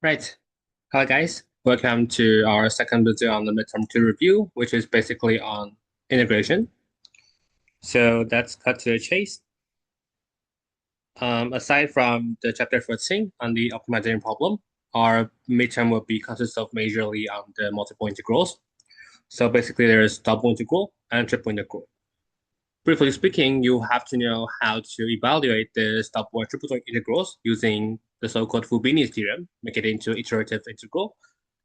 Right. Hi, guys. Welcome to our second video on the midterm 2 review, which is basically on integration. So let's cut to the chase. Aside from the chapter 14 on the optimization problem, our midterm will be consist of majorly on the multiple integrals. So basically, there's double integral and triple integral. Briefly speaking, you have to know how to evaluate this double and triple integrals using the so-called Fubini's theorem, make it into iterative integral,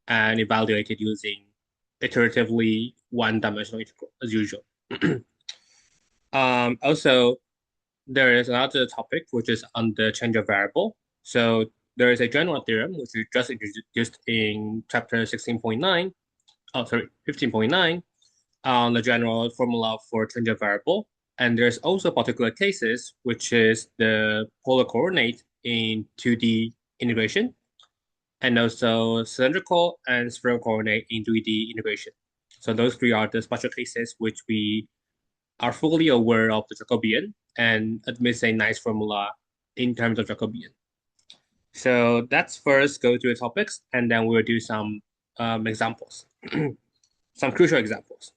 and evaluate it using iteratively one-dimensional integral as usual. Also, there is another topic which is on the change of variable. So there is a general theorem which we just introduced in chapter 16.9, oh sorry, 15.9 on the general formula for change of variable. And there's also particular cases, which is the polar coordinate in 2D integration, and also cylindrical and spherical coordinate in 3D integration. So those three are the special cases which we are fully aware of the Jacobian and admits a nice formula in terms of Jacobian. So let's first go through the topics, and then we'll do some examples, some crucial examples.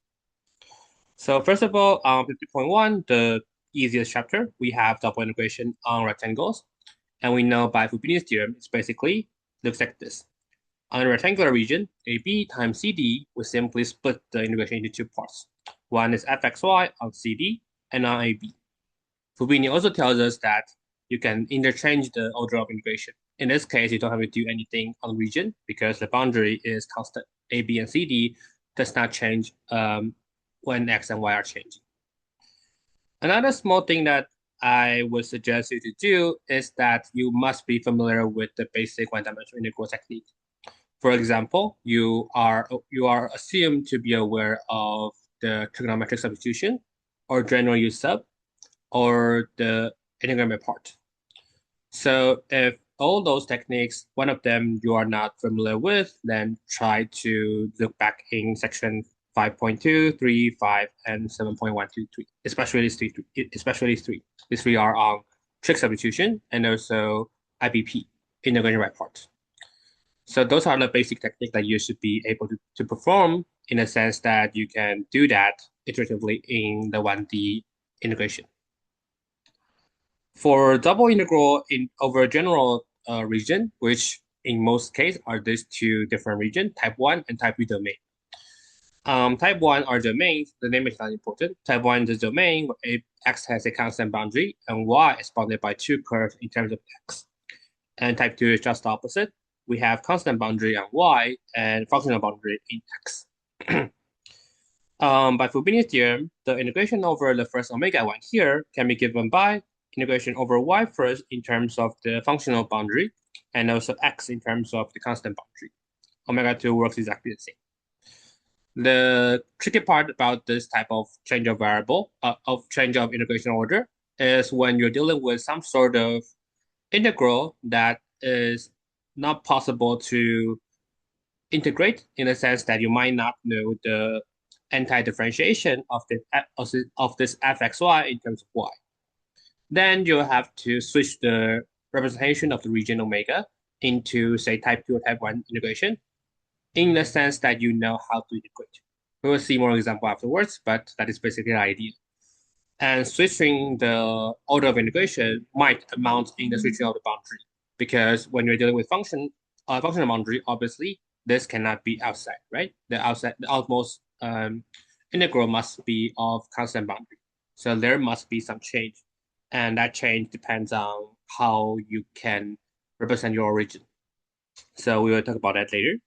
So first of all, 50.1, the easiest chapter, we have double integration on rectangles. And we know by Fubini's theorem, it's basically looks like this. On a rectangular region, AB times CD, we simply split the integration into two parts. One is fxy on CD and on AB. Fubini also tells us that you can interchange the order of integration. In this case, you don't have to do anything on the region because the boundary is constant. AB and CD does not change when x and y are changing. Another small thing that I would suggest you to do is that you must be familiar with the basic one-dimensional integral technique. For example, you are assumed to be aware of the trigonometric substitution or general U sub or the integral by part. So if all those techniques, one of them you are not familiar with, then try to look back in section 5.2, 3, 5, and 7.123, especially these three. These three are on trig substitution and also IBP, integration by part. So those are the basic techniques that you should be able to perform in a sense that you can do that iteratively in the 1D integration. For double integral in over a general region, which in most cases are these two different regions, type 1 and type 2 domain. Type 1 are domains, the name is not important. Type 1 is a domain where x has a constant boundary and y is bounded by two curves in terms of x. And type 2 is just the opposite. We have constant boundary on y and functional boundary in x. By Fubini's theorem, the integration over the first omega 1 here can be given by integration over y first in terms of the functional boundary and also x in terms of the constant boundary. Omega 2 works exactly the same. The tricky part about this type of change of variable, change of integration order, is when you're dealing with some sort of integral that is not possible to integrate in the sense that you might not know the anti-differentiation of this fxy in terms of y. Then you'll have to switch the representation of the region omega into, say, type 2 or type 1 integration in the sense that you know how to integrate. We will see more example afterwards, but that is basically the idea. And switching the order of integration might amount in the switching of the boundary, because when you're dealing with functional boundary, obviously this cannot be outside, right? The outmost integral must be of constant boundary. So there must be some change, and that change depends on how you can represent your origin. So we will talk about that later.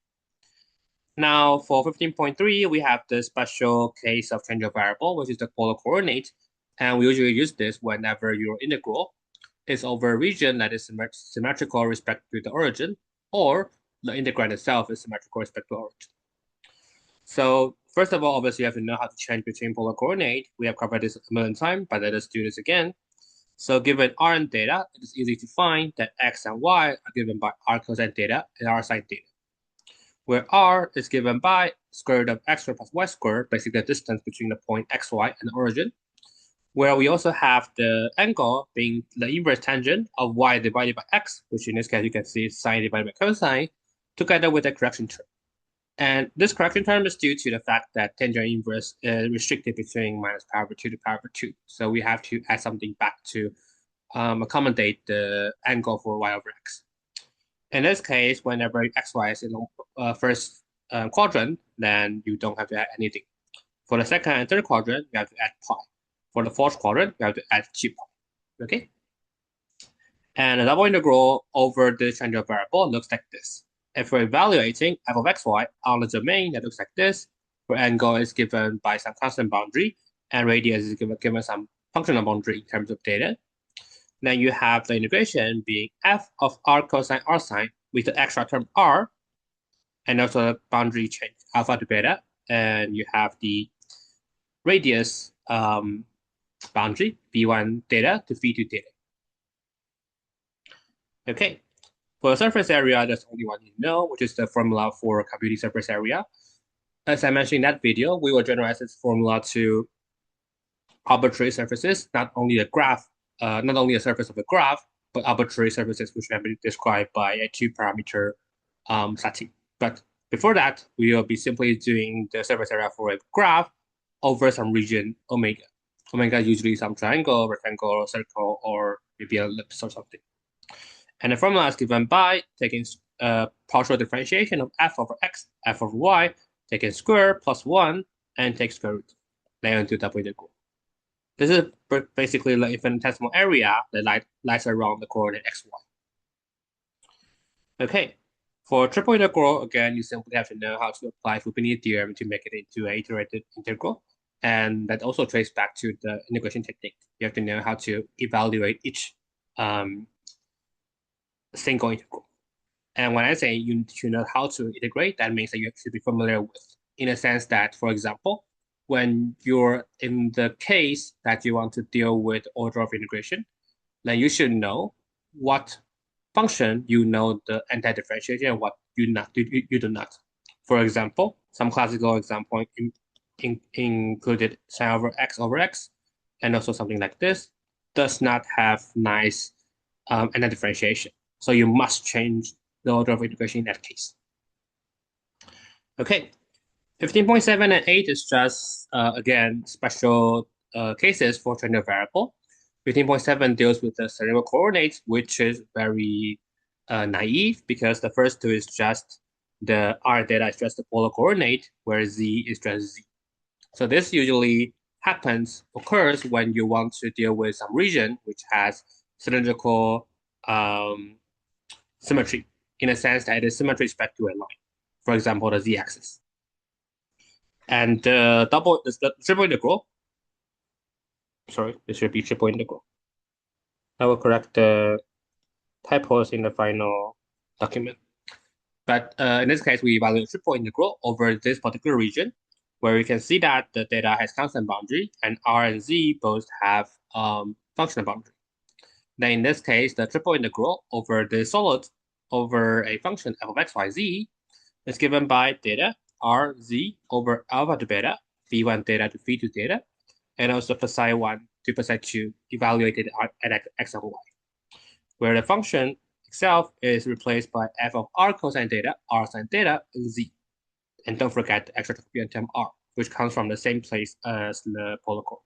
Now for 15.3, we have the special case of change of variable, which is the polar coordinate. And we usually use this whenever your integral is over a region that is symmetrical with respect to the origin, or the integrand itself is symmetrical with respect to origin. So first of all, obviously you have to know how to change between polar coordinate. We have covered this a million times, but let us do this again. So given r and theta, it is easy to find that x and y are given by r cosine theta and r sine theta, where r is given by square root of x squared plus y squared, basically the distance between the point xy and the origin, where we also have the angle being the inverse tangent of y divided by x, which in this case you can see is sine divided by cosine, together with a correction term. And this correction term is due to the fact that tangent inverse is restricted between minus pi over 2 to pi over 2. So we have to add something back to accommodate the angle for y over x. In this case, whenever xy is in the first quadrant, then you don't have to add anything. For the second and third quadrant, you have to add pi. For the fourth quadrant, you have to add 2 pi. Okay? And the double integral over the change of variable looks like this. If we're evaluating f of xy on the domain, that looks like this, where angle is given by some constant boundary, and radius is given some functional boundary in terms of data. Then you have the integration being f of r cosine r sine with the extra term r, and also the boundary change alpha to beta, and you have the radius boundary v1 theta to v2 theta. Okay, for the surface area, there's only one you know, which is the formula for computing surface area. As I mentioned in that video, we will generalize this formula to arbitrary surfaces, not only a surface of a graph, but arbitrary surfaces which can be described by a two-parameter setting. But before that, we will be simply doing the surface area for a graph over some region omega. Omega is usually some triangle, rectangle, circle, or maybe an ellipse or something. And the formula is given by taking partial differentiation of f over x, f over y, taking square plus 1, and take square root, laying into double integral. This is basically the infinitesimal area that lies around the coordinate xy. Okay, for triple integral, again, you simply have to know how to apply Fubini theorem to make it into an iterated integral. And that also traces back to the integration technique. You have to know how to evaluate each single integral. And when I say you should know how to integrate, that means that you should be familiar with, in a sense that, for example, when you're in the case that you want to deal with order of integration, then you should know what function you know the anti-differentiation and what you do not. For example, some classical example included sine over x, and also something like this does not have nice anti-differentiation. So you must change the order of integration in that case. Okay, 15.7 and 8 is just, again, special cases for tangent variable. 15.7 deals with the cylindrical coordinates, which is very naive because the first two is just the r data is just the polar coordinate, where z is just z. So this usually occurs when you want to deal with some region which has cylindrical symmetry, in a sense that it is symmetry respect to a line. For example, the z-axis. And the triple integral, sorry, this should be triple integral. I will correct the typos in the final document. But in this case, we evaluate triple integral over this particular region, where we can see that the data has constant boundary, and r and z both have functional boundary. Then in this case, the triple integral over the solid over a function f of x, y, z is given by theta r z over alpha to beta, v1 theta to v2 theta, and also for psi 1 to psi 2 evaluated at x over y, where the function itself is replaced by f of r cosine theta, r sine theta, and z. And don't forget the extra Jacobian term r, which comes from the same place as the polar coordinate.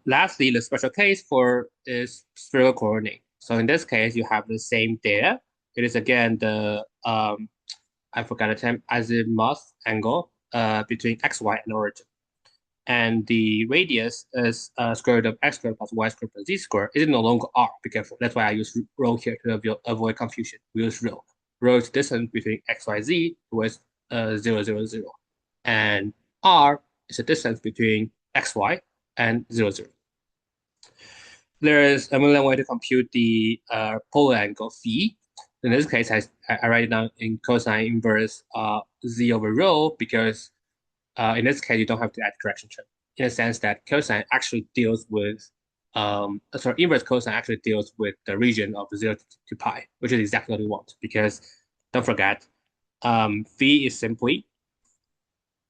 Lastly, the special case for is spherical coordinate. So in this case, you have the same data. It is again the I forgot the term, azimuth angle between xy and origin. And the radius is square root of x squared plus y squared plus z squared. It is no longer r, be careful. That's why I use rho here to avoid confusion. We use rho. Rho is distance between x, y, z with 0, 0, 0. And r is the distance between x, y and 0, 0. There is a million way to compute the polar angle phi. In this case, I write it down in cosine inverse z over rho because in this case, you don't have to add correction term, in a sense that cosine actually deals with, inverse cosine actually deals with the region of 0 to pi, which is exactly what we want, because don't forget, phi is simply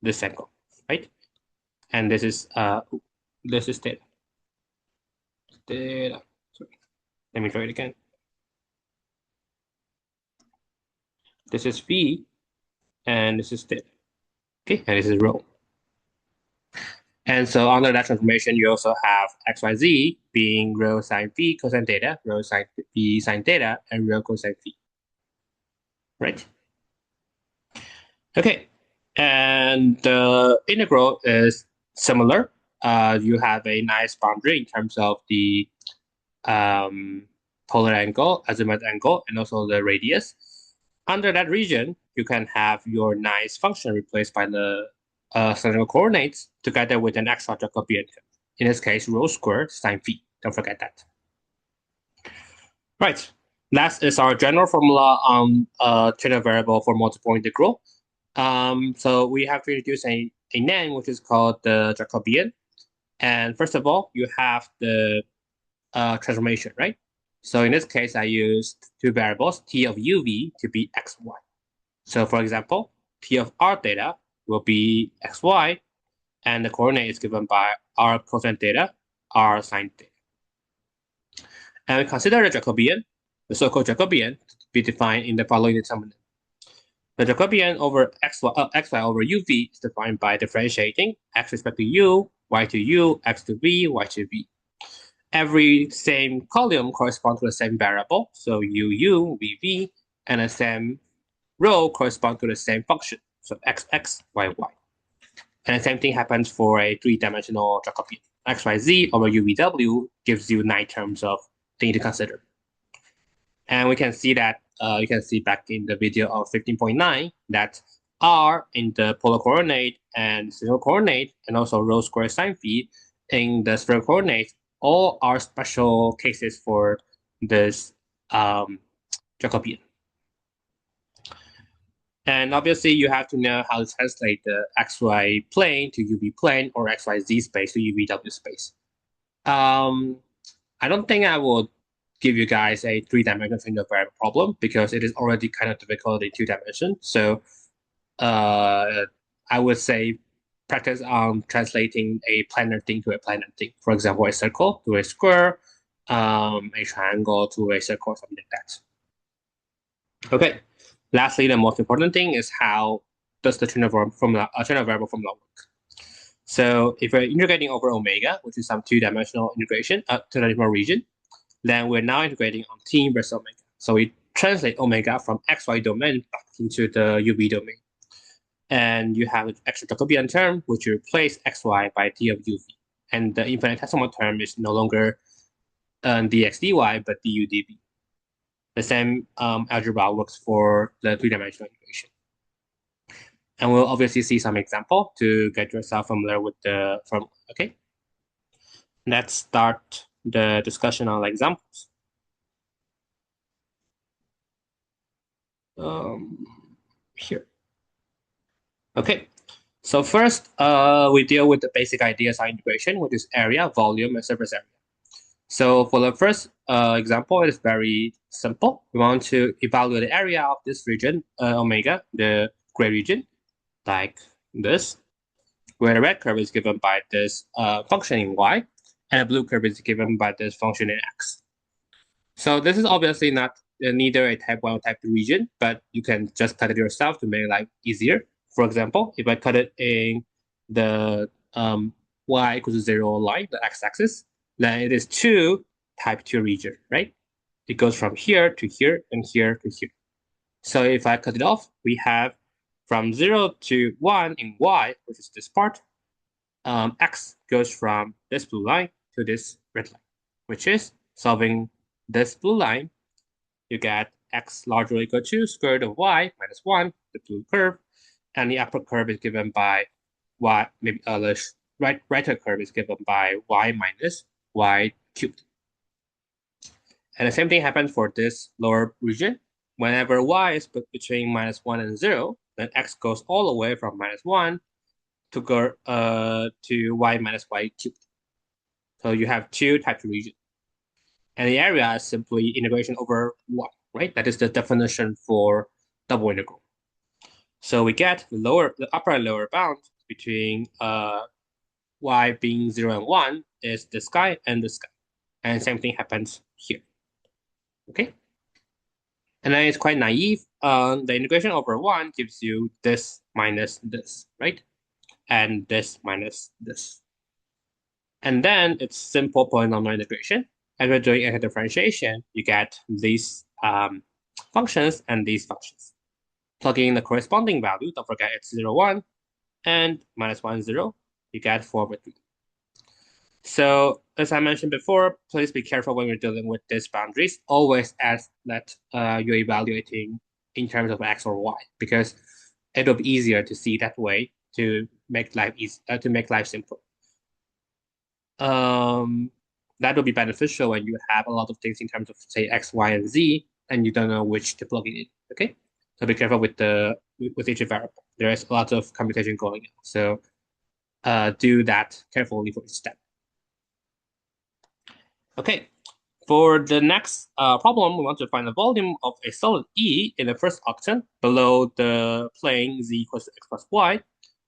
this angle, right? And this is theta. Theta. Sorry. Let me try it again. This is V, and this is theta. Okay, and this is rho. And so under that transformation, you also have XYZ being rho sine V cosine theta, rho sine V sine theta, and rho cosine V. Right? Okay. And the integral is similar. You have a nice boundary in terms of the polar angle, azimuth angle, and also the radius. Under that region, you can have your nice function replaced by the cylindrical coordinates together with an extra Jacobian term. In this case, rho squared sine phi. Don't forget that. Right. That is our general formula on ternary variable for multiple integral. So we have to introduce a name which is called the Jacobian. And first of all, you have the transformation, right? So in this case, I used two variables, t of uv to be xy. So for example, t of r theta will be xy, and the coordinate is given by r cosine theta, r sine theta. And we consider the Jacobian, the so-called Jacobian, to be defined in the following determinant. The Jacobian over xy over uv is defined by differentiating x respect to u, y to u, x to v, y to v. Every same column corresponds to the same variable, so uu, vv, and the same row corresponds to the same function, so xx, yy. And the same thing happens for a three-dimensional Jacobian. xyz over uvw gives you 9 terms of thing to consider. And we can see that, you can see back in the video of 15.9 that r in the polar coordinate and cylindrical coordinate, and also rho squared sine phi in the spherical coordinate, all are special cases for this Jacobian. And obviously, you have to know how to translate the xy plane to uv plane or xyz space to uvw space. I don't think I will give you guys a three-dimensional change of variable problem because it is already kind of difficult in 2 dimensions. So I would say practice on translating a planar thing to a planar thing. For example, a circle to a square, a triangle to a circle, something like that. Okay. Lastly, the most important thing is how does the ternary variable formula work? So if we're integrating over omega, which is some 2-dimensional integration, two-dimensional region, then we're now integrating on t inverse omega. So we translate omega from xy domain back into the uv domain. And you have an extra Jacobian term, which you replace xy by t of uv. And the infinitesimal term is no longer dx dy, but du dv. The same algebra works for the three-dimensional integration. And we'll obviously see some example to get yourself familiar with the formula, okay? Let's start the discussion on examples. Here. Okay, so first we deal with the basic ideas of integration, which is area, volume, and surface area. So for the first example, it is very simple. We want to evaluate the area of this region, omega, the gray region, like this, where the red curve is given by this function in y, and the blue curve is given by this function in x. So this is obviously not neither a type 1 or type 2 region, but you can just cut it yourself to make life easier. For example, if I cut it in the y equals to 0 line, the x-axis, then it is 2 type 2 region, right? It goes from here to here and here to here. So if I cut it off, we have from 0 to 1 in y, which is this part, x goes from this blue line to this red line, which is solving this blue line, you get x larger or equal to square root of y minus 1, the blue curve, and the upper curve is given by y, maybe the righter curve is given by y minus y cubed. And the same thing happens for this lower region. Whenever y is between minus 1 and 0, then x goes all the way from minus 1 to go to y minus y cubed. So you have 2 type 2 regions. And the area is simply integration over 1, right? That is the definition for double integral. So we get the upper and lower bound between y being 0 and 1 is this guy and this guy. And same thing happens here. Okay? And then it's quite naive. The integration over 1 gives you this minus this, right? And this minus this. And then it's simple polynomial integration. And we're doing a differentiation, you get these functions and these functions. Plugging in the corresponding value, don't forget it's 0, 1, and minus 1, 0, you get 4 over 3. So as I mentioned before, please be careful when you're dealing with these boundaries. Always ask that you're evaluating in terms of x or y, because it'll be easier to see that way to make life easy, to make life simple. That will be beneficial when you have a lot of things in terms of say x, y, and z, and you don't know which to plug it in. Okay, so be careful with each variable. There is a lot of computation going on, so do that carefully for each step. Okay, for the next problem, we want to find the volume of a solid E in the first octant below the plane z equals to x plus y,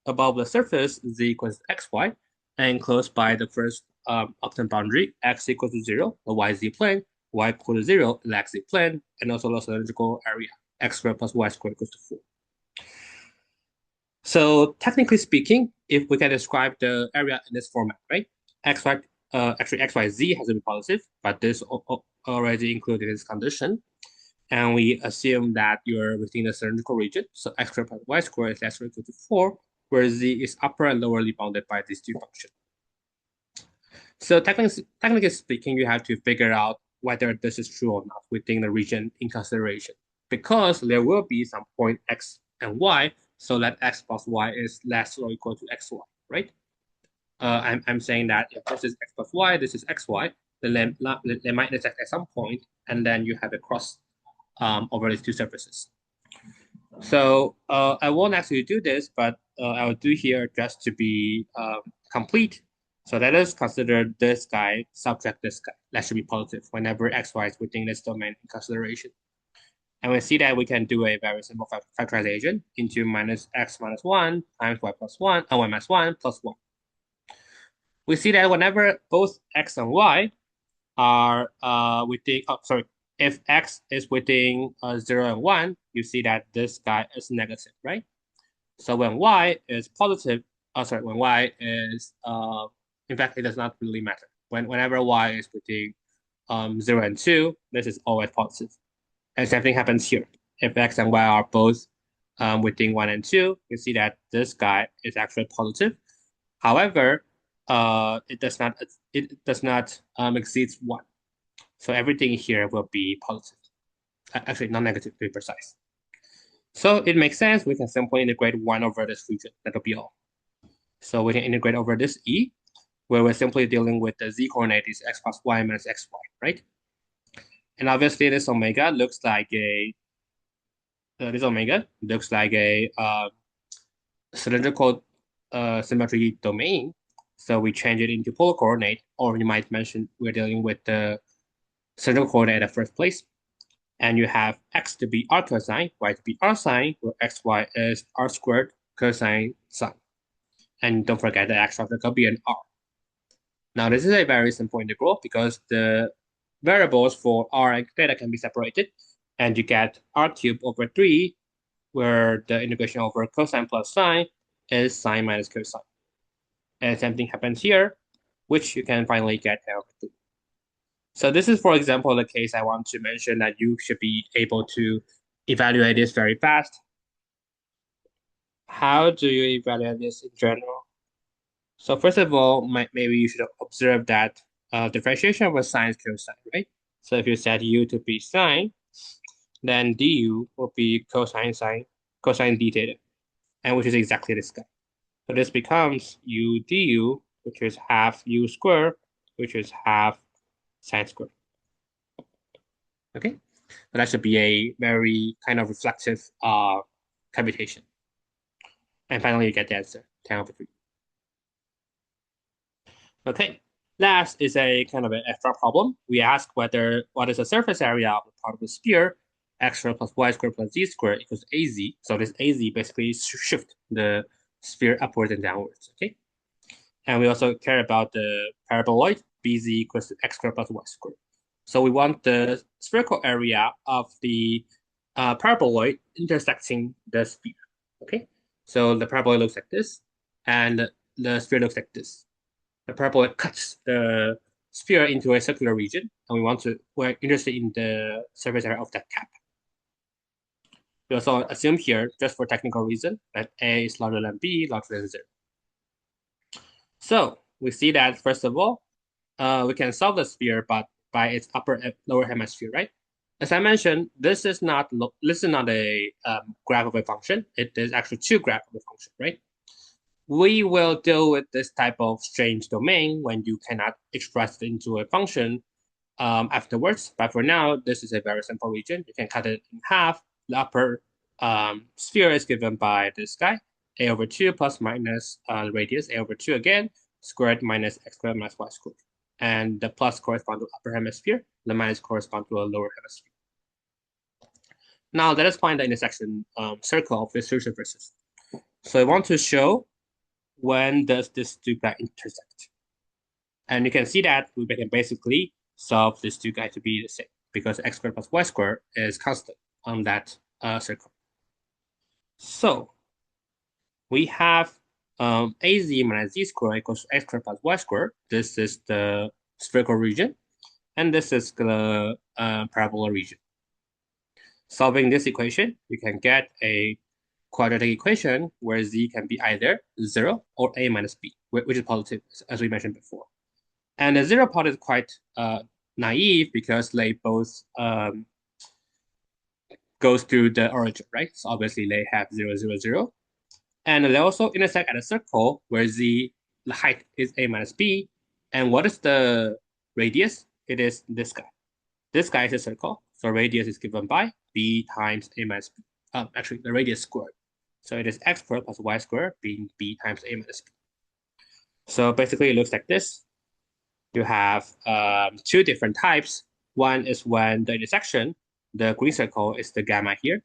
above the surface z equals to xy, and enclosed by the first octant boundary x equals to 0, the yz plane, y equals to 0, the xz plane, and also the cylindrical area x squared plus y squared equals to 4. So technically speaking, if we can describe the area in this format, right? Xy, actually xyz has to be positive, but this already included this condition. And we assume that you're within the cylindrical region. So x squared plus y squared is less or equal to 4, where z is upper and lowerly bounded by these two functions. So technically speaking, you have to figure out whether this is true or not within the region in consideration, because there will be some point x and y, so that x plus y is less or equal to xy, right? I'm saying that if this is x plus y, this is xy, then they might intersect at some point, and then you have a cross over these two surfaces. So I won't actually do this, but I'll do here just to be complete. So let us consider this guy, subtract this guy. That should be positive whenever xy is within this domain in consideration. And we see that we can do a very simple factorization into minus x minus 1 times y plus 1, y minus 1 plus 1. We see that whenever both x and y are within, if x is within 0 and 1, you see that this guy is negative, right? So when y is positive, when y is, in fact, it does not really matter. Whenever y is between 0 and 2, this is always positive. And same thing happens here. If x and y are both within 1 and 2, you see that this guy is actually positive. However, it does not exceed 1. So everything here will be positive. Actually, not negative to be precise. So it makes sense. We can simply integrate 1 over this region. That'll be all. So we can integrate over this E, where we're simply dealing with the Z coordinate is x plus y minus xy, right? And obviously this omega looks like a cylindrical symmetry domain. So we change it into polar coordinate, or you might mention we're dealing with the cylindrical coordinate at first place. And you have x to be r cosine, y to be r sine, where xy is r squared cosine sine. And don't forget the x factor could be an r. Now this is a very simple integral because the variables for r and theta can be separated, and you get r cubed over 3, where the integration over cosine plus sine is sine minus cosine. And same thing happens here, which you can finally get tan over 3. So this is, for example, the case I want to mention that you should be able to evaluate this very fast. How do you evaluate this in general? So first of all, maybe you should observe that differentiation of a sine is cosine, right? So if you set u to be sine, then du will be cosine sine, cosine d theta, and which is exactly this guy. So this becomes u du, which is half u squared, which is half sine squared. Okay, so that should be a very kind of reflective computation. And finally, you get the answer, 10 over 3. Okay, last is a kind of an extra problem. We ask what is the surface area of the part of the sphere, x squared plus y squared plus z squared equals az. So this az basically shift the sphere upwards and downwards, okay? And we also care about the paraboloid, bz equals to x squared plus y squared. So we want the spherical area of the paraboloid intersecting the sphere. Okay, so the paraboloid looks like this, and the sphere looks like this. The paraboloid cuts the sphere into a circular region, and we're interested in the surface area of that cap. We also assume here, just for technical reason, that A is larger than B, larger than 0. So we see that, first of all, we can solve the sphere but by its upper and lower hemisphere, right? As I mentioned, this is not a graph of a function. It is actually two graphs of a function, right? We will deal with this type of strange domain when you cannot express it into a function afterwards. But for now, this is a very simple region. You can cut it in half. The upper sphere is given by this guy, a over 2 plus minus the radius, a over 2 again, squared minus x squared minus y squared. And the plus corresponds to upper hemisphere, the minus corresponds to a lower hemisphere. Now let us find the intersection circle of these two surfaces. So I want to show when does this two guys intersect. And you can see that we can basically solve these two guys to be the same because x squared plus y squared is constant on that circle. So we have az minus z squared equals x squared plus y squared. This is the spherical region, and this is the parabola region. Solving this equation, you can get a quadratic equation where z can be either 0 or a minus b, which is positive, as we mentioned before. And the 0 part is quite naive because they both goes through the origin, right? So obviously they have 0, 0, 0. And they also intersect at a circle where the height is a minus b. And what is the radius? It is this guy. This guy is a circle, so radius is given by b times a minus b. Actually, the radius squared. So it is x squared plus y squared being b times a minus b. So basically, it looks like this. You have two different types. One is when the intersection, the green circle is the gamma here.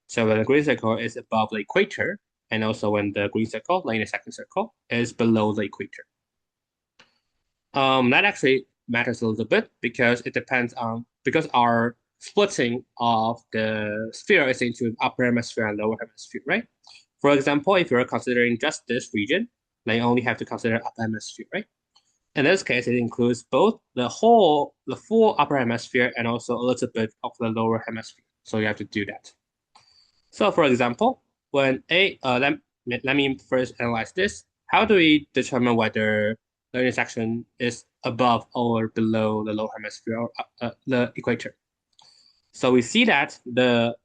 So when the green circle is above the equator, and also when the green circle, the intersecting circle, is below the equator. That actually matters a little bit because it depends on, because our splitting of the sphere is into upper hemisphere and lower hemisphere, right? For example, if you're considering just this region, then you only have to consider upper hemisphere, right? In this case, it includes both the full upper hemisphere and also a little bit of the lower hemisphere. So you have to do that. So for example, when let me first analyze this. How do we determine whether the intersection is above or below the lower hemisphere or the equator? So we see that the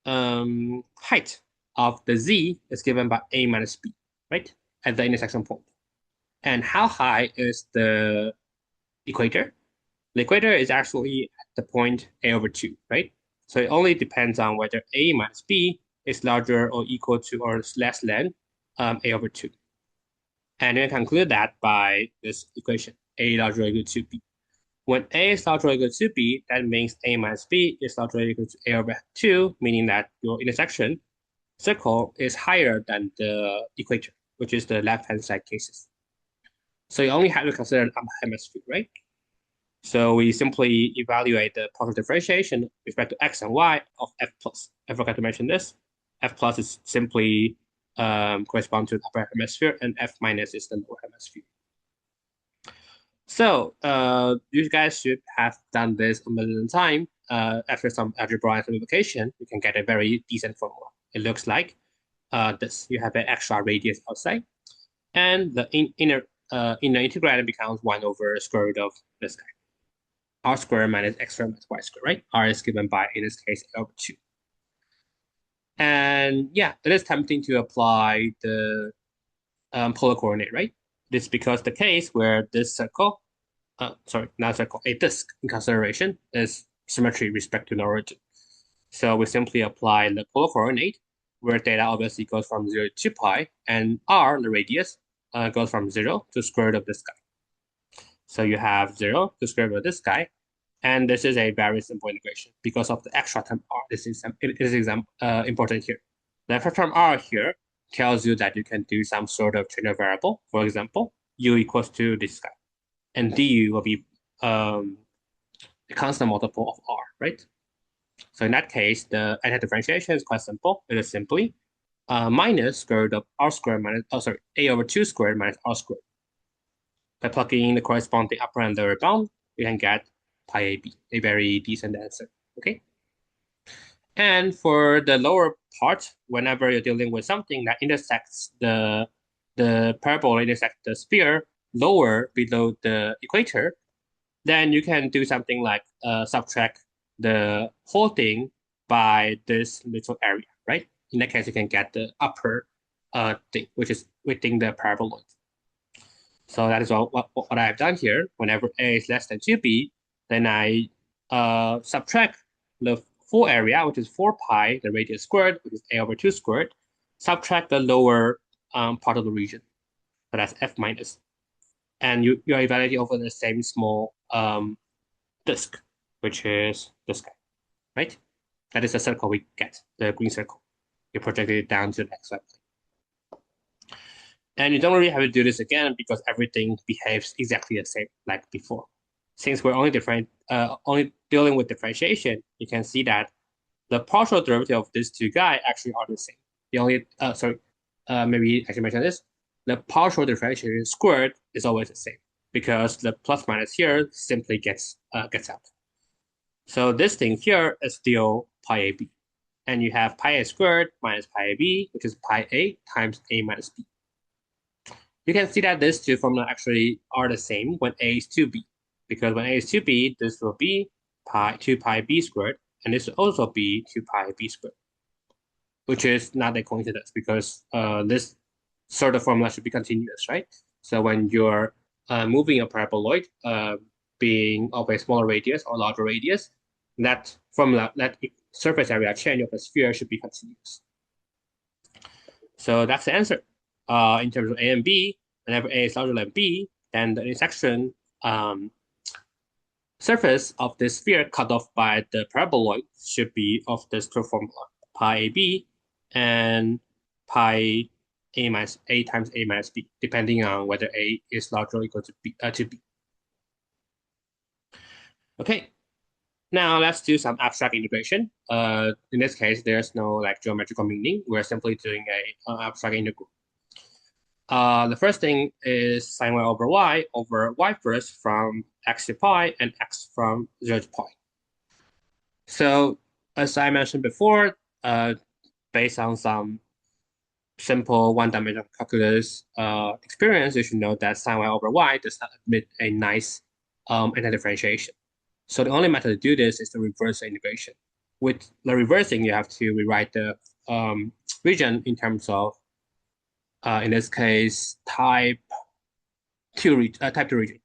height of the z is given by a minus b, right, at the intersection point. And how high is the equator? The equator is actually at the point a over 2, right? So it only depends on whether a minus b is larger or equal to or less than a over 2. And we conclude that by this equation, a larger or equal to b. When a is larger or equal to b, that means a minus b is larger or equal to a over 2, meaning that your intersection circle is higher than the equator, which is the left-hand side cases. So you only have to consider an upper hemisphere, right? So we simply evaluate the partial differentiation with respect to x and y of f plus. I forgot to mention this. F plus is simply correspond to the upper hemisphere, and F minus is the lower hemisphere. So you guys should have done this a million times. After some algebra and simplification, you can get a very decent formula. It looks like this. You have an extra radius outside, and the inner integrated becomes 1 over square root of this guy. R squared minus x squared minus y squared, right? R is given by, in this case, L over 2. And yeah, it is tempting to apply the polar coordinate, right? This is because the case where this circle, sorry, not circle, a disk in consideration is symmetry with respect to the origin. So we simply apply the polar coordinate, where theta obviously goes from 0 to pi, and r, the radius, goes from 0 to square root of this guy. So you have 0 to square root of this guy, and this is a very simple integration because of the extra term r. This is important here. The extra term r here tells you that you can do some sort of change of variable. For example, u equals to this guy, and du will be a constant multiple of r, right? So in that case, the anti-differentiation is quite simple. It is simply minus square root of r squared minus, a over 2 squared minus r squared. By plugging in the corresponding upper and lower bound, we can get pi ab, a very decent answer. Okay. And for the lower part, whenever you're dealing with something that intersects the parabola intersects the sphere lower below the equator, then you can do something like subtract the whole thing by this little area, right? In that case, you can get the upper thing, which is within the paraboloid. So that is what I've done here. Whenever a is less than 2b, then I subtract the full area, which is 4 pi, the radius squared, which is a over 2 squared, subtract the lower part of the region. So that's f minus. And you're evaluating over the same small disk, which is this guy, right? That is the circle we get, the green circle. You project it down to the xy plane. And you don't really have to do this again because everything behaves exactly the same like before. Since we're only dealing with differentiation, you can see that the partial derivative of these two guys actually are the same. The only, maybe I should mention this. The partial differentiation squared is always the same because the plus minus here simply gets out. So this thing here is still pi ab. And you have pi a squared minus pi ab, which is pi a times a minus b. You can see that these two formulas actually are the same when a is 2b. Because when a is 2b, this will be 2 pi b squared, and this will also be 2 pi b squared, which is not a coincidence because this sort of formula should be continuous, right? So when you're moving a paraboloid, being of a smaller radius or larger radius, that formula, that surface area change of the sphere should be continuous. So that's the answer. In terms of A and B, whenever A is larger than B, then the intersection surface of the sphere cut off by the paraboloid should be of this two formula, pi AB and pi A minus A times A minus B, depending on whether A is larger or equal to B. Okay, now let's do some abstract integration. In this case, there's no like geometrical meaning. We're simply doing a abstract integral. The first thing is sine y over y first from x to pi and x from 0 to pi. So as I mentioned before, based on some simple one-dimensional calculus experience, you should know that sine y over y does not admit a nice anti-differentiation. So the only method to do this is to reverse the integration. With the reversing, you have to rewrite the region in terms of in this case, type 2 region.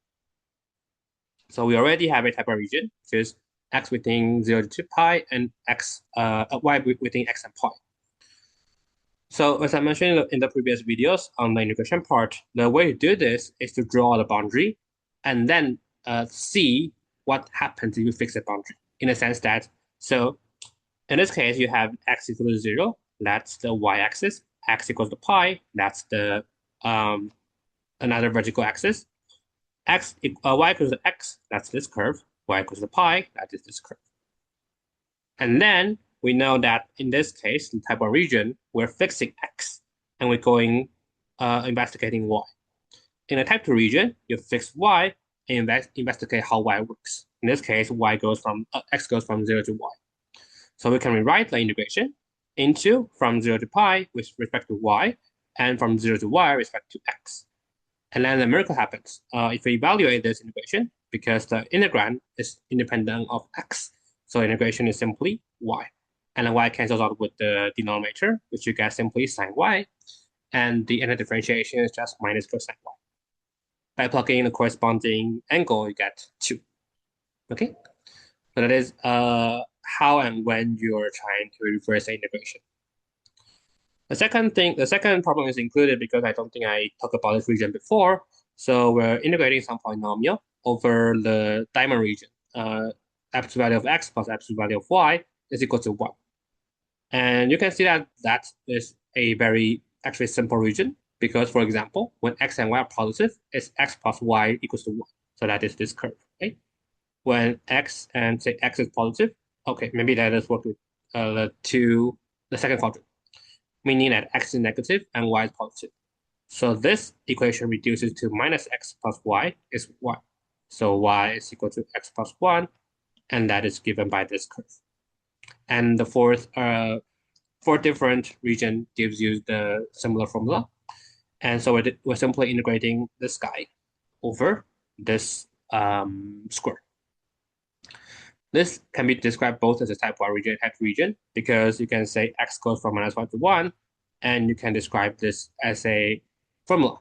So we already have a type of region, which is x within 0 to 2 pi and y within x and pi. So as I mentioned in the previous videos on the integration part, the way to do this is to draw the boundary and then see what happens if you fix the boundary. In the sense that, so in this case, you have x equal to 0, that's the y-axis, x equals to pi, that's the another vertical axis. Y equals to x, that's this curve. Y equals to pi, that is this curve. And then we know that in this case, in type of region, we're fixing x, and we're going investigating y. In a type 2 region, you fix y and investigate how y works. In this case, x goes from 0 to y. So we can rewrite the integration into from 0 to pi with respect to y, and from 0 to y with respect to x. And then the miracle happens. If we evaluate this integration, because the integrand is independent of x, so integration is simply y. And then y cancels out with the denominator, which you get simply sine y. And the anti-differentiation is just minus cosine y. By plugging in the corresponding angle, you get 2. Okay? So that is how and when you're trying to reverse the integration. The second problem is included because I don't think I talked about this region before. So we're integrating some polynomial over the diamond region. Absolute value of x plus absolute value of y is equal to 1. And you can see that that is a very actually simple region because, for example, when x and y are positive, it's x plus y equals to 1. So that is this curve, right? When x and say x is positive, Okay, maybe let us work with the second quadrant, meaning that x is negative and y is positive. So this equation reduces to minus x plus y is y. So y is equal to x plus 1, and that is given by this curve. And the fourth different region gives you the similar formula. And so we're simply integrating this guy over this square. This can be described both as a type 1 region and type 2 region because you can say x goes from minus 1 to 1, and you can describe this as a formula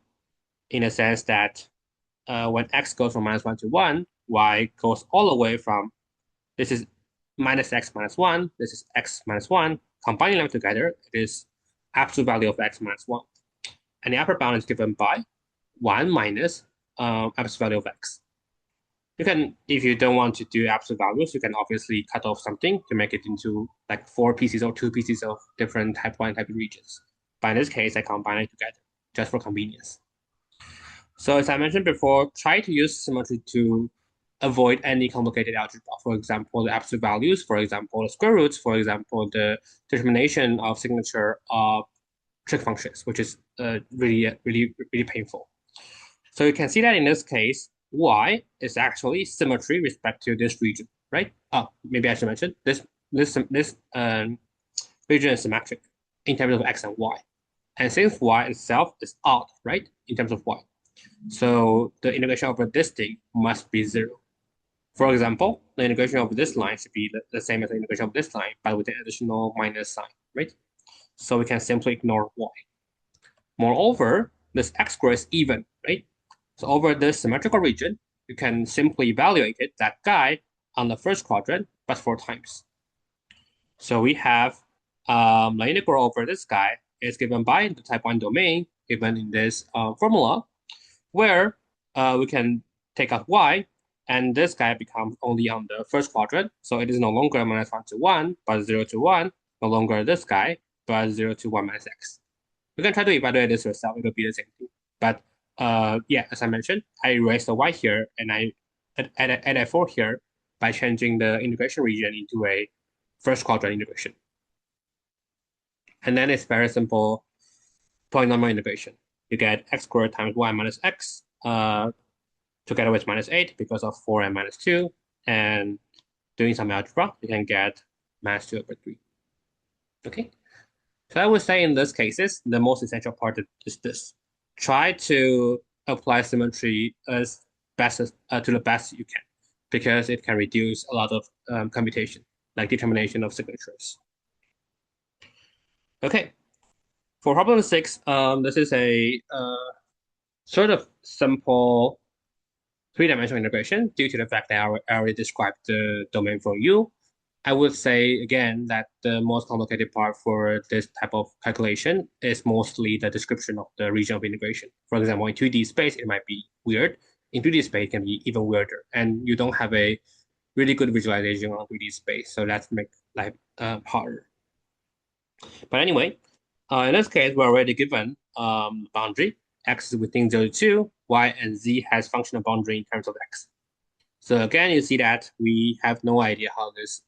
in a sense that when x goes from minus 1 to 1, y goes all the way from, this is minus x minus 1, this is x minus 1. Combining them together, it is absolute value of x minus 1. And the upper bound is given by 1 minus absolute value of x. You can, if you don't want to do absolute values, you can obviously cut off something to make it into like 4 pieces or 2 pieces of different type 1 and type 2 regions. But in this case, I combine it together just for convenience. So as I mentioned before, try to use symmetry to avoid any complicated algebra. For example, the absolute values, for example, the square roots, for example, the determination of signature of trig functions, which is really painful. So you can see that in this case, y is actually symmetry respect to this region, right? Oh, maybe I should mention this region is symmetric in terms of x and y. And since y itself is odd, right, in terms of y, so the integration over this thing must be 0. For example, the integration of this line should be the same as the integration of this line, but with an additional minus sign, right? So we can simply ignore y. Moreover, this x squared is even, right? So over this symmetrical region, you can simply evaluate it, that guy, on the first quadrant, but 4 times. So we have the integral over this guy is given by the type 1 domain given in this formula, where we can take out y, and this guy becomes only on the first quadrant. So it is no longer minus 1 to 1, but 0 to 1, no longer this guy, but 0 to 1 minus x. You can try to evaluate this yourself, it'll be the same thing. But yeah, as I mentioned, I erased the y here, and I add a 4 here by changing the integration region into a first quadrant integration. And then it's very simple polynomial integration. You get x squared times y minus x together with minus 8 because of 4 and minus 2. And doing some algebra, you can get minus 2 over 3. Okay. So I would say in these cases, the most essential part is this. Try to apply symmetry as best as, to the best you can, because it can reduce a lot of computation, like determination of signatures. Okay, for problem 6, this is a sort of simple 3-dimensional integration due to the fact that I already described the domain for you. I would say again that the most complicated part for this type of calculation is mostly the description of the region of integration. For example, in 2D space, it might be weird. In 2D space, it can be even weirder. And you don't have a really good visualization on 3D space. So that's make life harder. But anyway, in this case, we're already given boundary. X is within 0 to 2, y and z has functional boundary in terms of x. So again, you see that we have no idea how this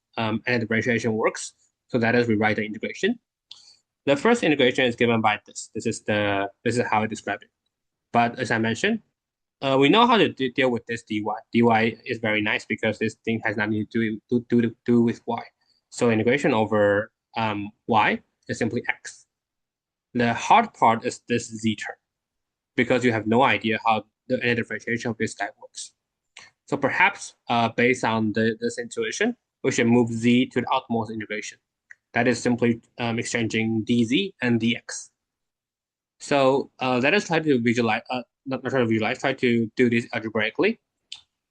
differentiation works. So that is rewrite the integration. The first integration is given by this. This is how I describe it. But as I mentioned, we know how to deal with this dy. dy is very nice because this thing has nothing to do with y. So integration over y is simply x. The hard part is this z term, because you have no idea how the differentiation of this guy works. So perhaps based on this intuition, we should move z to the utmost integration. That is simply exchanging dz and dx. So let us try to visualize, not try to visualize, try to do this algebraically.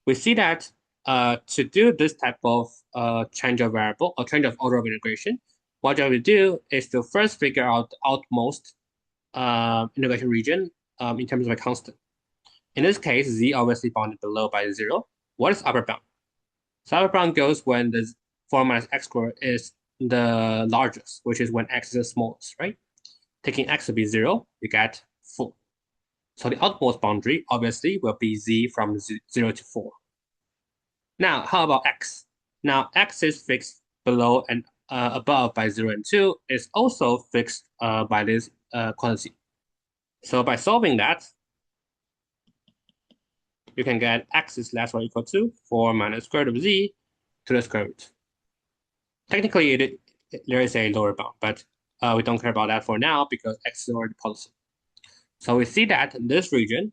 We see that to do this type of change of variable or change of order of integration, what you have to do is to first figure out the outmost integration region in terms of a constant. In this case, z obviously bounded below by 0. What is upper bound? So upper bound goes when the 4 minus x squared is the largest, which is when x is the smallest, right? Taking x to be 0, you get 4. So the outmost boundary obviously will be z from 0 to 4. Now, how about x? Now, x is fixed below and above by 0 and 2 is also fixed by this quantity. So by solving that, you can get x is less or equal to 4 minus square root of z to the square root. Technically, there is a lower bound, but we don't care about that for now because x is already positive. So we see that this region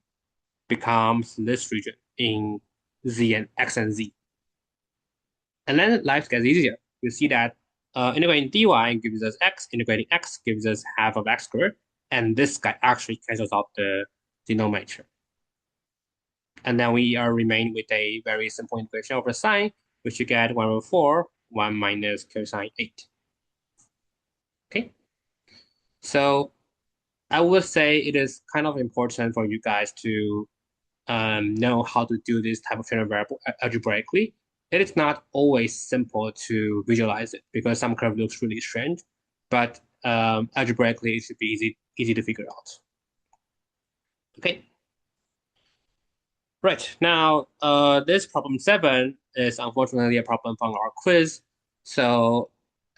becomes this region in z and x and z. And then life gets easier. You see that integrating dy gives us x, integrating x gives us half of x squared, and this guy actually cancels out the denominator. And then we are remain with a very simple integration over sine, which you get 1 over 4, 1 minus cosine 8. Okay, so I would say it is kind of important for you guys to know how to do this type of general variable algebraically. It is not always simple to visualize it because some curve looks really strange, but algebraically it should be easy to figure out. Okay. Right, now this problem 7 is unfortunately a problem from our quiz. So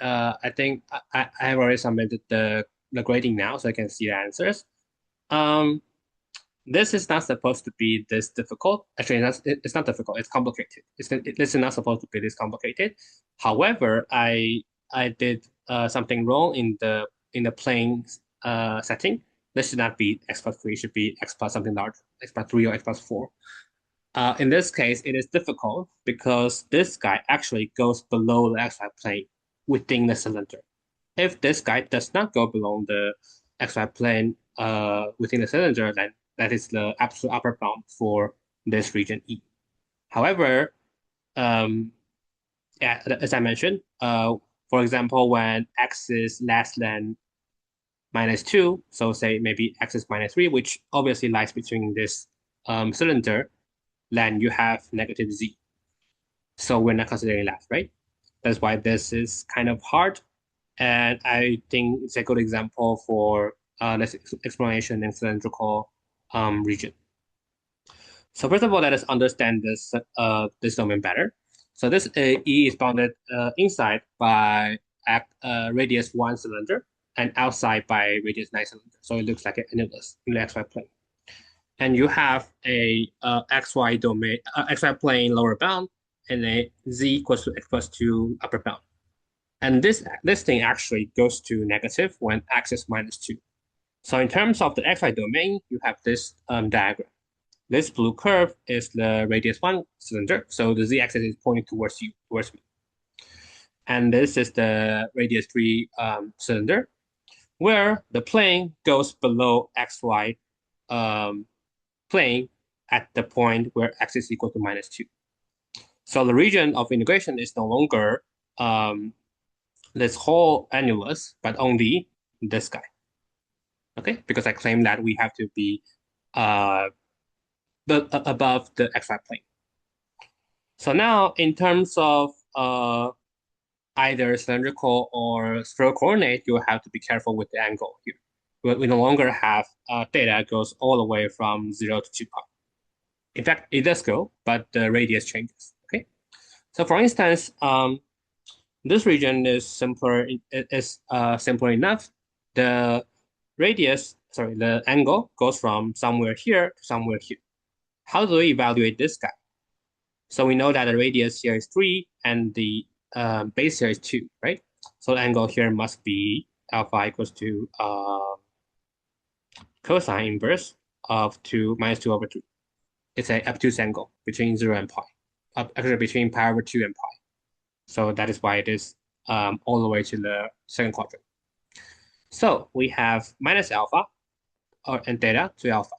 I think I have already submitted the grading now, so I can see the answers. Um, this is not supposed to be this difficult. Actually, it's not difficult. It's complicated. This is not supposed to be this complicated. However, I did something wrong in the plane setting. This should not be x plus 3. It should be x plus something larger, x plus 3 or x plus 4. In this case, it is difficult because this guy actually goes below the xy plane within the cylinder. If this guy does not go below the xy plane within the cylinder, then that is the absolute upper bound for this region E. However, yeah, as I mentioned, for example, when x is less than minus 2, so say maybe x is minus 3, which obviously lies between this cylinder, then you have negative z. So we're not considering that, right? That's why this is kind of hard. And I think it's a good example for this explanation in cylindrical region. So first of all, let us understand this domain better. So this E is bounded inside by radius 1 cylinder and outside by radius 9 cylinder. So it looks like an annulus in the xy plane. And you have a xy domain, xy plane lower bound, and a z equals to x plus 2 upper bound. And this thing actually goes to negative when x is minus 2. So in terms of the xy domain, you have this diagram. This blue curve is the radius 1 cylinder, so the z-axis is pointing towards you, towards me. And this is the radius 3 cylinder, where the plane goes below xy plane at the point where x is equal to minus 2. So the region of integration is no longer this whole annulus, but only this guy. Okay, because I claim that we have to be above the xy plane. So now in terms of either cylindrical or spherical coordinate, you have to be careful with the angle here. We no longer have theta goes all the way from 0 to 2 pi. In fact, it does go, but the radius changes. Okay, so for instance, this region is simpler enough. The the angle goes from somewhere here to somewhere here. How do we evaluate this guy? So we know that the radius here is 3 and the base here is 2, right? So the angle here must be alpha equals to cosine inverse of 2 minus 2 over 3. It's an obtuse angle between 0 and pi, actually between pi over 2 and pi. So that is why it is all the way to the second quadrant. So we have minus alpha and theta to alpha.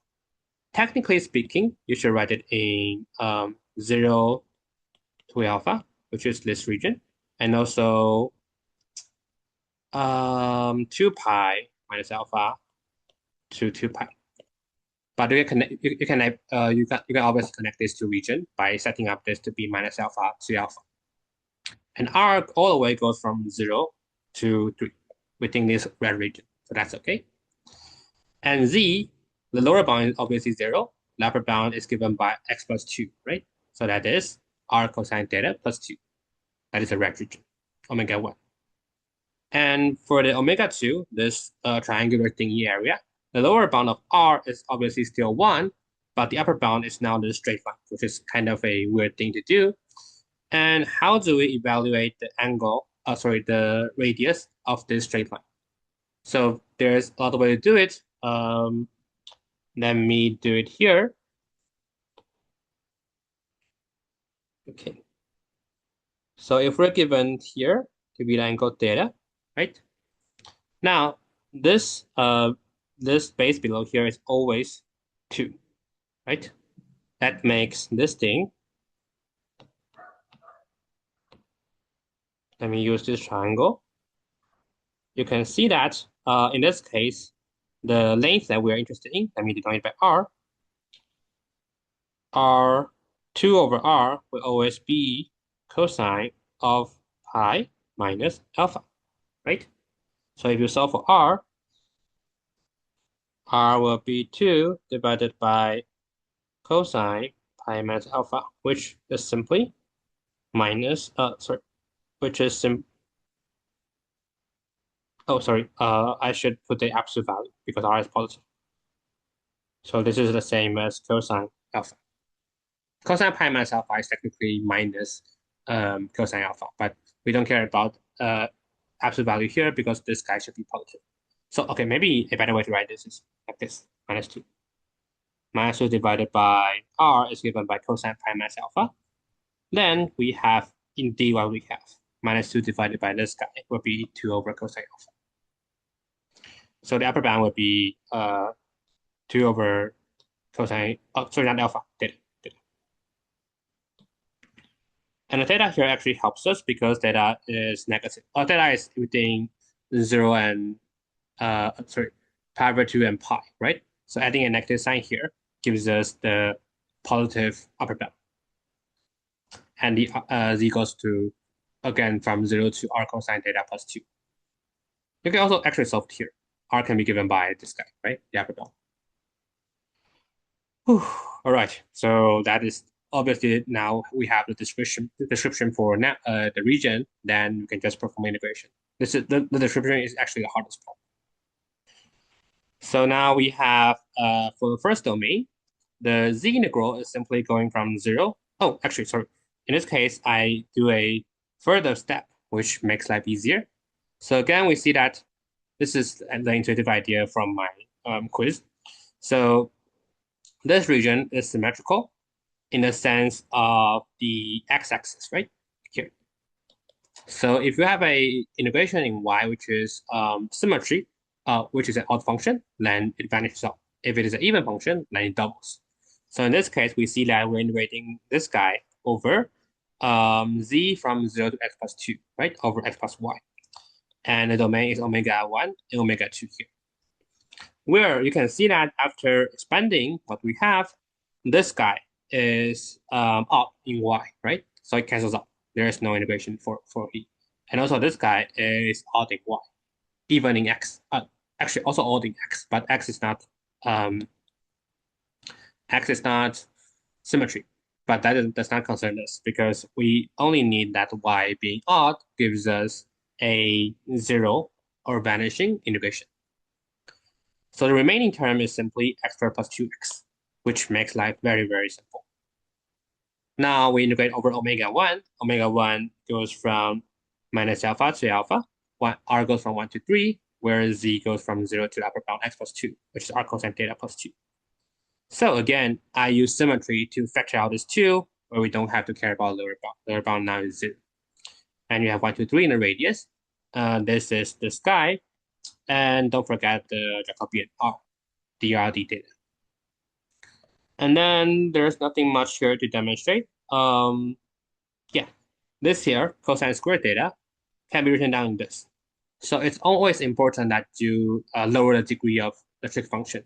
Technically speaking, you should write it in 0 to alpha, which is this region, and also 2 pi minus alpha to 2 pi. But you can always connect these two regions by setting up this to be minus alpha to alpha. And R all the way goes from 0 to 3 within this red region. So that's okay. And Z, the lower bound is obviously 0. The upper bound is given by x plus 2, right? So that is R cosine theta plus 2. That is a red region. omega 1. And for the omega 2, this triangular thingy area, the lower bound of R is obviously still 1, but the upper bound is now the straight line, which is kind of a weird thing to do. And how do we evaluate the angle, the radius of this straight line? So there's a lot of way to do it. Let me do it here. Okay. So if we're given here to be the angle theta, right? Now this base below here is always 2, right? That makes this thing. Let me use this triangle. You can see that in this case, the length that we are interested in, let me define it by R, 2 over R will always be cosine of pi minus alpha, right? So if you solve for R will be 2 divided by cosine pi minus alpha, which is simply minus, which is I should put the absolute value because R is positive. So this is the same as cosine alpha. Cosine pi minus alpha is technically minus cosine alpha, but we don't care about absolute value here because this guy should be positive. So, okay, maybe a better way to write this is like this, minus 2. Minus 2 divided by R is given by cosine pi minus alpha. Then we have indeed what we have. Minus 2 divided by this guy will be 2 over cosine alpha. So the upper bound would be 2 over cosine, not alpha, theta. And the theta here actually helps us because theta is negative. Theta is within 0 and, pi over 2 and pi, right? So adding a negative sign here gives us the positive upper bound. And the z goes to, again, from 0 to r cosine theta plus 2. You can also actually solve it here. R can be given by this guy, right? The upper bound. Whew. All right, so that is obviously now we have the description for the region, then you can just perform integration. This is the description is actually the hardest part. So now we have for the first domain, the z integral is simply going from 0. Oh, actually, sorry. In this case, I do a further step, which makes life easier. So again, we see that this is the intuitive idea from my quiz. So this region is symmetrical in the sense of the x-axis, right? Here. So if you have a integration in y, which is symmetry, which is an odd function, then it vanishes out. If it is an even function, then it doubles. So in this case, we see that we're integrating this guy over z from 0 to x plus 2, right? Over x plus y. And the domain is omega 1 and omega 2 here. Where you can see that after expanding what we have, this guy is odd in y, right? So it cancels out. There is no integration for e. And also this guy is odd in y, even in x. Actually also odd in x, but x is not symmetry. But that does not concern us because we only need that y being odd gives us a 0 or vanishing integration. So the remaining term is simply x squared plus 2x, which makes life very, very simple. Now we integrate over omega 1. Omega 1 goes from minus alpha to alpha. R goes from 1 to 3, whereas z goes from 0 to the upper bound x plus 2, which is r cosine theta plus 2. So again, I use symmetry to factor out this 2, where we don't have to care about lower bound. Lower bound now is 0. And you have 1, 2, 3 in the radius. This is this guy. And don't forget the Jacobian R, drd theta. And then there's nothing much here to demonstrate. Yeah, this here, cosine squared theta, can be written down in this. So it's always important that you lower the degree of the trig function.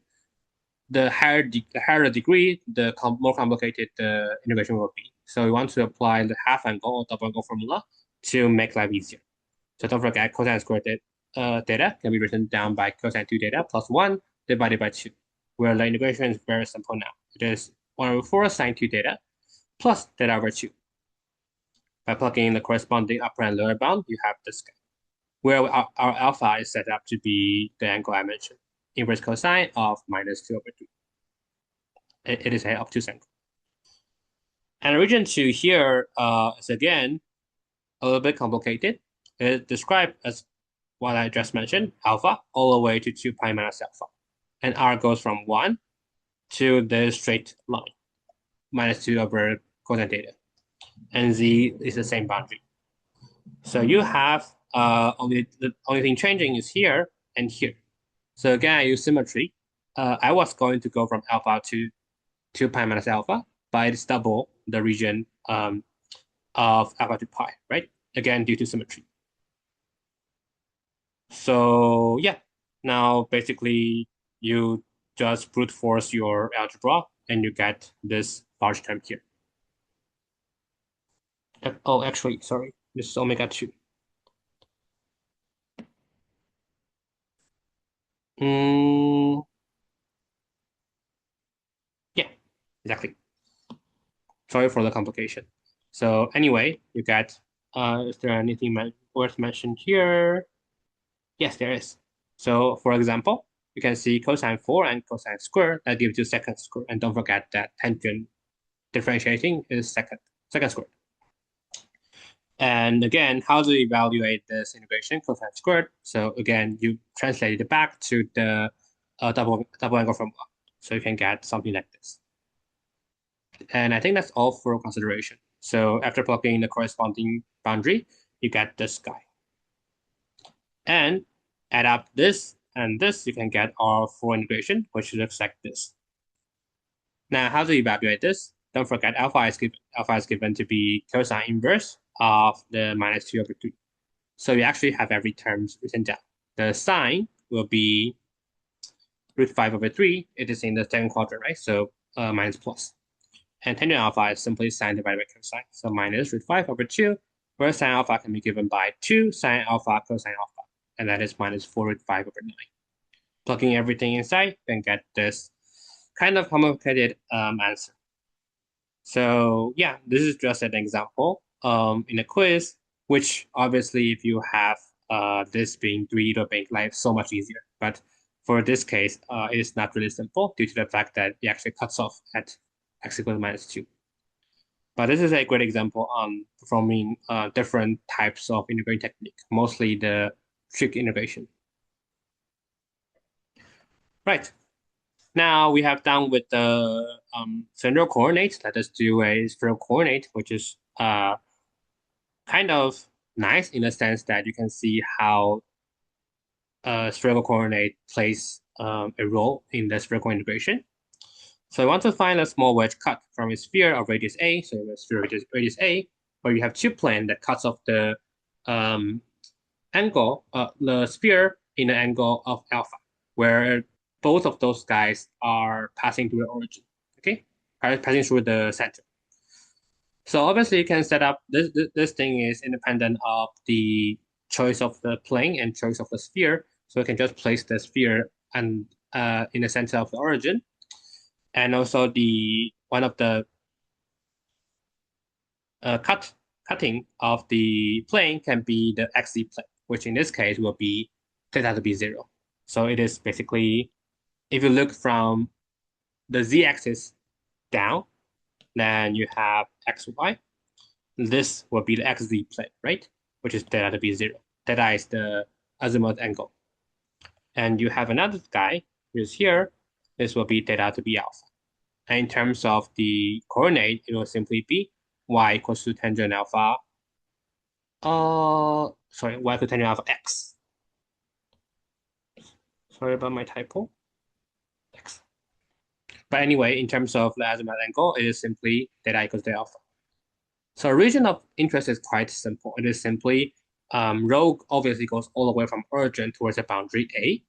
The higher the degree, the more complicated the integration will be. So we want to apply the half angle or double angle formula to make life easier. So don't forget cosine squared theta can be written down by cosine 2 theta plus 1 divided by 2, where the integration is very simple now. It is 1 over 4 sine 2 theta plus theta over 2. By plugging in the corresponding upper and lower bound, you have this guy, where our alpha is set up to be the angle I mentioned, inverse cosine of -2/3. It is an obtuse angle. And region 2 here is again a little bit complicated. It's described as what I just mentioned, alpha, all the way to 2 pi minus alpha. And r goes from 1 to the straight line, -2 over cosine theta. And z is the same boundary. So you have the only thing changing is here and here. So again, I use symmetry. I was going to go from alpha to 2 pi minus alpha, but it's double the region of alpha to pi, right? Again, due to symmetry. So yeah, now basically you just brute force your algebra and you get this large term here. Oh, actually, sorry, this is omega 2. Yeah, exactly. Sorry for the complication. So anyway, you get, is there anything worth mentioning here? Yes, there is. So for example, you can see cosine 4 and cosine square, that gives you secant square. And don't forget that tangent differentiating is secant squared. And again, how do you evaluate this integration, cosine squared? So again, you translate it back to the double angle formula. So you can get something like this. And I think that's all for consideration. So after plugging in the corresponding boundary, you get this guy. And add up this and this, you can get our full integration, which looks like this. Now, how to evaluate this? Don't forget alpha is given to be cosine inverse of the -2/3. So you actually have every term written down. The sine will be √5/3. It is in the second quadrant, right? So minus plus. And tangent alpha is simply sine divided by cosine. So minus √5/2, where sine alpha can be given by 2 sine alpha cosine alpha. And that is minus 4√5/9. Plugging everything inside, then get this kind of complicated answer. So yeah, this is just an example in a quiz, which obviously if you have this being 3, it will make life so much easier. But for this case, it is not really simple due to the fact that it actually cuts off at x equals -2. But this is a great example on performing different types of integrating technique, mostly the trig integration. Right. Now we have done with the cylindrical coordinates. Let us do a spherical coordinate, which is kind of nice in the sense that you can see how a spherical coordinate plays a role in the spherical integration. So I want to find a small wedge cut from a sphere of radius A, so a sphere radius A, where you have two planes that cuts off the angle, the sphere in the angle of alpha, where both of those guys are passing through the origin, okay? Are passing through the center. So obviously you can set up, this thing is independent of the choice of the plane and choice of the sphere. So you can just place the sphere and in the center of the origin. And also one of the cutting of the plane can be the XZ plane, which in this case will be theta to be 0. So it is basically, if you look from the z-axis down, then you have xy. This will be the xz plane, right? Which is theta to be 0. Theta is the azimuth angle. And you have another guy, which is here. This will be theta to be alpha. And in terms of the coordinate, it will simply be y equals to tangent alpha. Sorry, y equals to tangent alpha x. Sorry about my typo. X. But anyway, in terms of the azimuth angle, it is simply theta equals to alpha. So region of interest is quite simple. It is simply rho obviously goes all the way from origin towards the boundary A,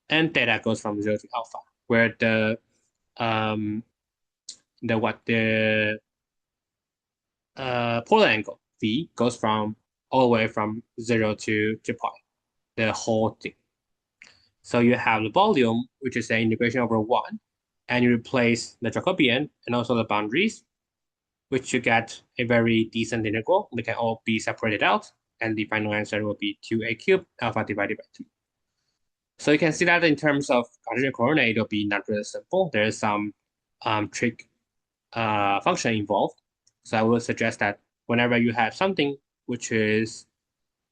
and theta goes from 0 to alpha, where the polar angle V goes from all the way from 0 to pi, the whole thing. So you have the volume, which is the integration over 1, and you replace the Jacobian and also the boundaries. which you get a very decent integral. They can all be separated out, and the final answer will be 2a cubed alpha divided by 2. So you can see that in terms of Cartesian coordinate, it'll be not really simple. There is some trick function involved. So I would suggest that whenever you have something which is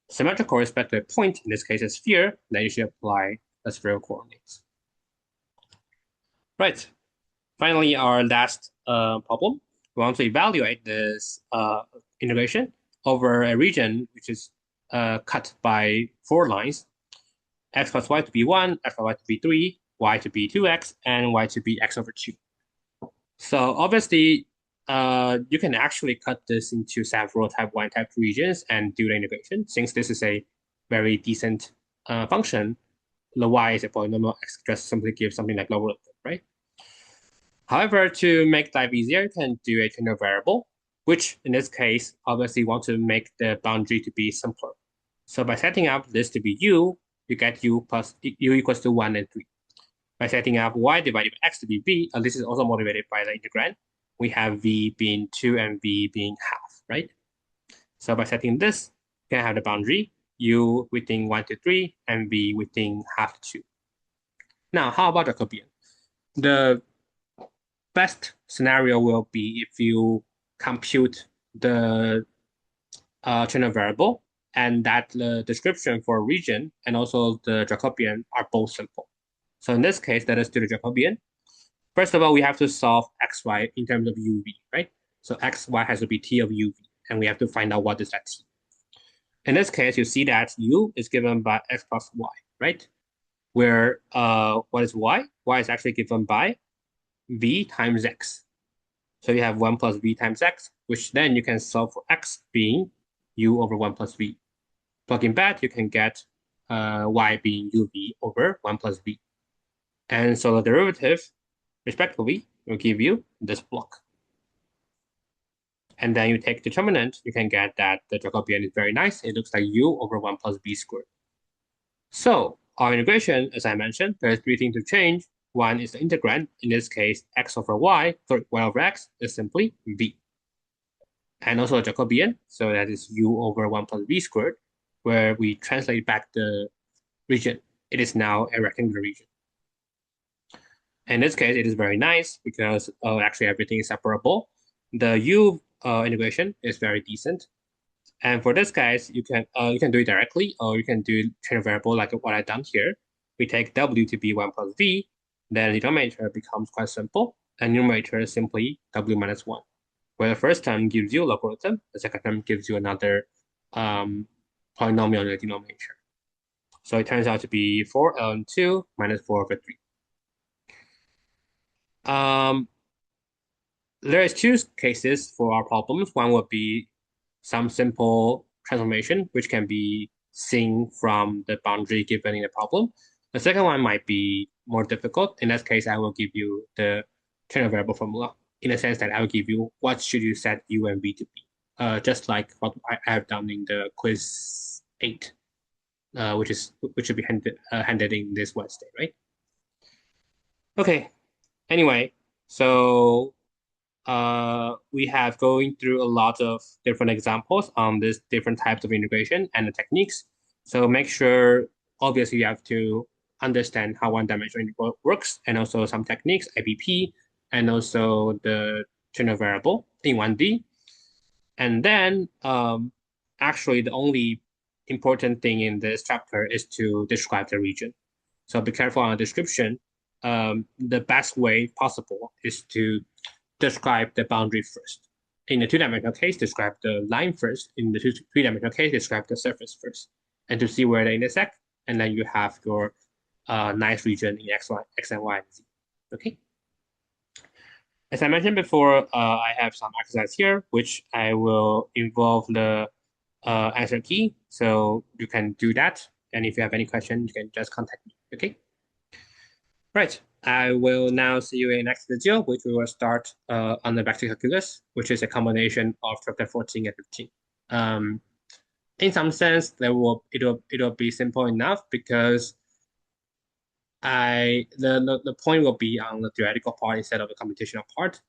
symmetrical with respect to a point, in this case a sphere, then you should apply the spherical coordinates. Right. Finally, our last problem. We want to evaluate this integration over a region which is cut by 4 lines, x plus y to be 1, x plus y to be 3, y to be 2x, and y to be x over 2. So obviously, you can actually cut this into several type 1, type 2 regions and do the integration. Since this is a very decent function, the y is a polynomial, x just simply gives something like logarithm, right? However, to make life easier, you can do a change of variable, which in this case, obviously want to make the boundary to be simpler. So by setting up this to be u, you get u equals to 1 and 3. By setting up y divided by x to be v, and this is also motivated by the integrand, we have v being 2 and v being half, right? So by setting this, you can have the boundary u within 1 to 3 and v within half to 2. Now, how about Jacobian? The best scenario will be if you compute the Chernov variable and that the description for region and also the Jacobian are both simple. So in this case, let us do the Jacobian. First of all, we have to solve xy in terms of uv, right? So xy has to be t of uv, and we have to find out what is that t. In this case, you see that u is given by x plus y, right? Where what is y? Y is actually given by v times x. So you have 1 plus v times x, which then you can solve for x being u over 1 plus v. Plugging back, you can get y being uv over 1 plus v. And so the derivative, respectively, will give you this block. And then you take determinant, you can get that the Jacobian is very nice. It looks like u over 1 plus v squared. So our integration, as I mentioned, there's 3 things to change. One is the integrand. In this case, x over y, sorry, y over x is simply v. And also Jacobian, so that is u over 1 plus v squared, where we translate back the region. It is now a rectangular region. In this case, it is very nice because actually everything is separable. The u integration is very decent. And for this guys, you can do it directly, or you can do change variable like what I've done here. We take w to be 1 plus v, then the denominator becomes quite simple, and numerator is simply w minus 1, where the first term gives you a logarithm, the second term gives you another polynomial in the denominator. So it turns out to be 4 ln 2 minus 4 over 3. There is 2 cases for our problems. One would be some simple transformation, which can be seen from the boundary given in the problem. The second one might be more difficult. In that case, I will give you the Chernov variable formula in the sense that I will give you what should you set u and v to be, just like what I have done in the quiz 8, which should be handed in this Wednesday, right? Okay. Anyway, so we have going through a lot of different examples on these different types of integration and the techniques. So make sure, obviously, you have to understand how one-dimensional integral works, and also some techniques, APP, and also the Chernov variable in 1D. And then, actually, the only important thing in this chapter is to describe the region. So be careful on the description. The best way possible is to describe the boundary first. In the 2-dimensional case, describe the line first. In the 3-dimensional case, describe the surface first, and to see where they intersect. And then you have your nice region in X, and Y, and Z. Okay. As I mentioned before, I have some exercise here, which I will involve the answer key. So you can do that. And if you have any question, you can just contact me. Okay. Right. I will now see you in the next video, which we will start on the vector calculus, which is a combination of chapter 14 and 15. In some sense, it'll be simple enough because the point will be on the theoretical part instead of the computational part.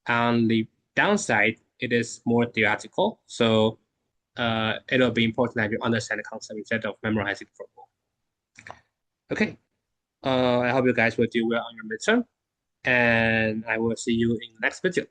And the downside it is more theoretical. So it'll be important that you understand the concept instead of memorizing the formula. Okay. I hope you guys will do well on your midterm, and I will see you in the next video.